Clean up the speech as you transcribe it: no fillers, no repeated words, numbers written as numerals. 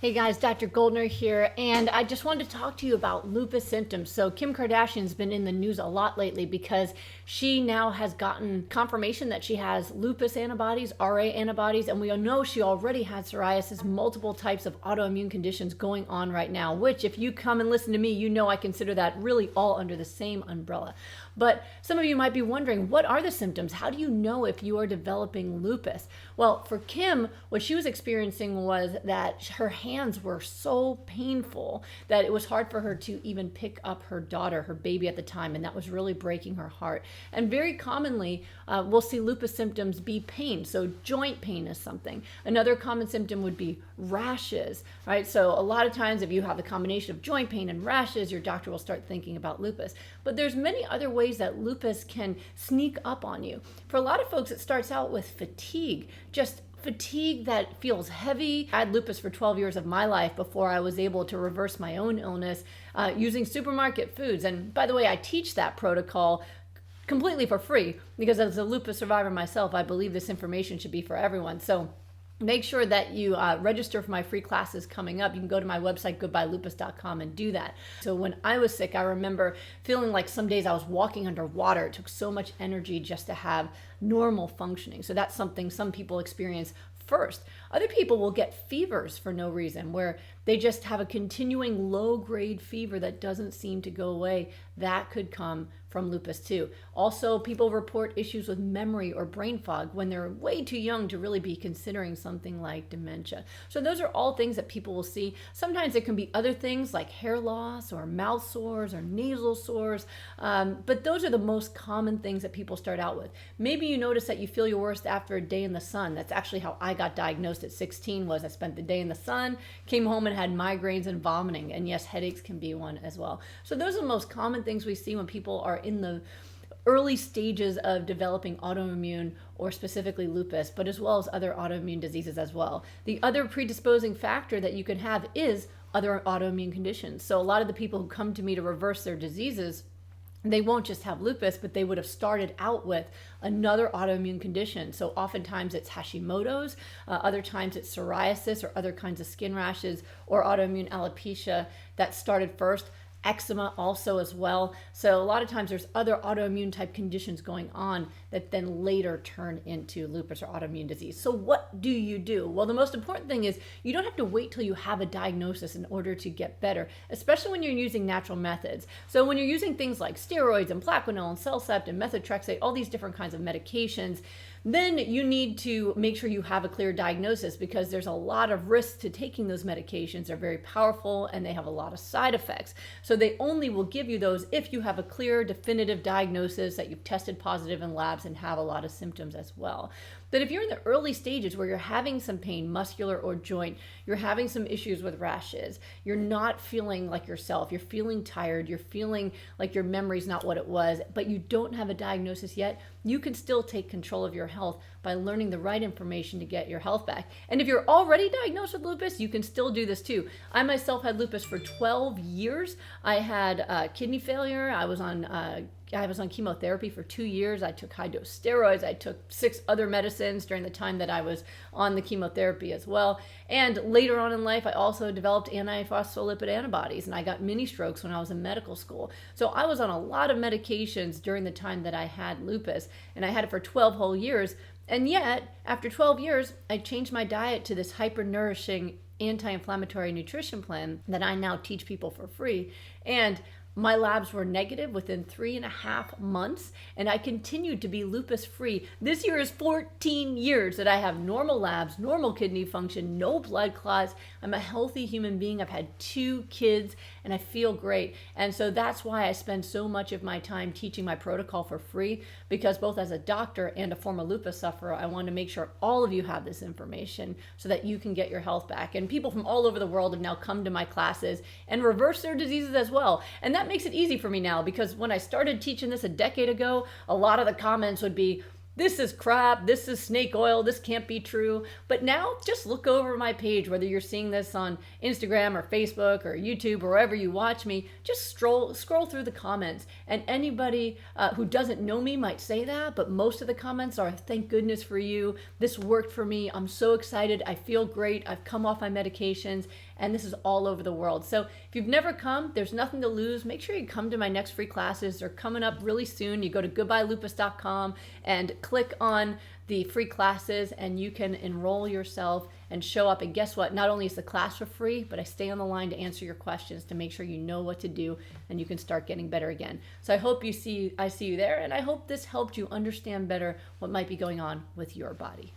Hey guys, Dr. Goldner here, and I just wanted to talk to you about lupus symptoms. So Kim Kardashian's been in the news a lot lately because she now has gotten confirmation that she has lupus antibodies, RA antibodies, and we all know she already had psoriasis, multiple types of autoimmune conditions going on right now, which if you come and listen to me, you know I consider that really all under the same umbrella. But some of you might be wondering, what are the symptoms? How do you know if you are developing lupus? Well, for Kim, what she was experiencing was that her hands were so painful that it was hard for her to even pick up her daughter, her baby at the time, and that was really breaking her heart. And very commonly, we'll see lupus symptoms be pain. So joint pain is something. Another common symptom would be rashes, right? So a lot of times if you have the combination of joint pain and rashes, your doctor will start thinking about lupus. But there's many other ways that lupus can sneak up on you. For a lot of folks, it starts out with fatigue, just fatigue that feels heavy. I had lupus for 12 years of my life before I was able to reverse my own illness using supermarket foods. And by the way, I teach that protocol completely for free because as a lupus survivor myself, I believe this information should be for everyone. So make sure that you register for my free classes coming up. You can go to my website, goodbyelupus.com, and do that. So when I was sick, I remember feeling like some days I was walking underwater. It took so much energy just to have normal functioning. So that's something some people experience first. Other people will get fevers for no reason, where they just have a continuing low-grade fever that doesn't seem to go away. That could come from lupus too. Also, people report issues with memory or brain fog when they're way too young to really be considering something like dementia. So those are all things that people will see. Sometimes it can be other things like hair loss or mouth sores or nasal sores, but those are the most common things that people start out with. Maybe you notice that you feel your worst after a day in the sun. That's actually how I got diagnosed at 16. Was I spent the day in the sun, came home and had migraines and vomiting, and yes, headaches can be one as well. So those are the most common things we see when people are in the early stages of developing autoimmune or specifically lupus, but as well as other autoimmune diseases as well. The other predisposing factor that you can have is other autoimmune conditions. So a lot of the people who come to me to reverse their diseases, they won't just have lupus, but they would have started out with another autoimmune condition. So oftentimes it's Hashimoto's, other times it's psoriasis or other kinds of skin rashes or autoimmune alopecia that started first. Eczema also as well. So a lot of times there's other autoimmune type conditions going on that then later turn into lupus or autoimmune disease. So what do you do? Well, the most important thing is you don't have to wait till you have a diagnosis in order to get better, especially when you're using natural methods. So when you're using things like steroids and Plaquenil and Esselstyn and methotrexate, all these different kinds of medications, then you need to make sure you have a clear diagnosis because there's a lot of risks to taking those medications. They're very powerful and they have a lot of side effects. So they only will give you those if you have a clear, definitive diagnosis that you've tested positive in labs and have a lot of symptoms as well. But if you're in the early stages where you're having some pain, muscular or joint, you're having some issues with rashes, you're not feeling like yourself, you're feeling tired, you're feeling like your memory's not what it was, but you don't have a diagnosis yet, you can still take control of your health by learning the right information to get your health back. And if you're already diagnosed with lupus, you can still do this too. I myself had lupus for 12 years. I had kidney failure. I was on chemotherapy for 2 years. I took high-dose steroids. I took 6 other medicines during the time that I was on the chemotherapy as well. And later on in life, I also developed antiphospholipid antibodies, and I got mini strokes when I was in medical school. So I was on a lot of medications during the time that I had lupus, and I had it for 12 whole years. And yet, after 12 years, I changed my diet to this hyper-nourishing anti-inflammatory nutrition plan that I now teach people for free. And my labs were negative within 3.5 months, and I continued to be lupus free. This year is 14 years that I have normal labs, normal kidney function, no blood clots. I'm a healthy human being. I've had 2 kids, and I feel great. And so that's why I spend so much of my time teaching my protocol for free, because both as a doctor and a former lupus sufferer, I want to make sure all of you have this information so that you can get your health back. And people from all over the world have now come to my classes and reverse their diseases as well. And that makes it easy for me now, because when I started teaching this a decade ago, a lot of the comments would be, this is crap, this is snake oil, this can't be true. But now just look over my page, whether you're seeing this on Instagram or Facebook or YouTube or wherever you watch me, just scroll through the comments. And anybody who doesn't know me might say that, but most of the comments are, thank goodness for you, this worked for me, I'm so excited, I feel great, I've come off my medications. and this is all over the world. So if you've never come, there's nothing to lose. Make sure you come to my next free classes. They're coming up really soon. You go to goodbyelupus.com and click on the free classes, and you can enroll yourself and show up. And guess what? Not only is the class for free, but I stay on the line to answer your questions to make sure you know what to do and you can start getting better again. So I hope I see you there, and I hope this helped you understand better what might be going on with your body.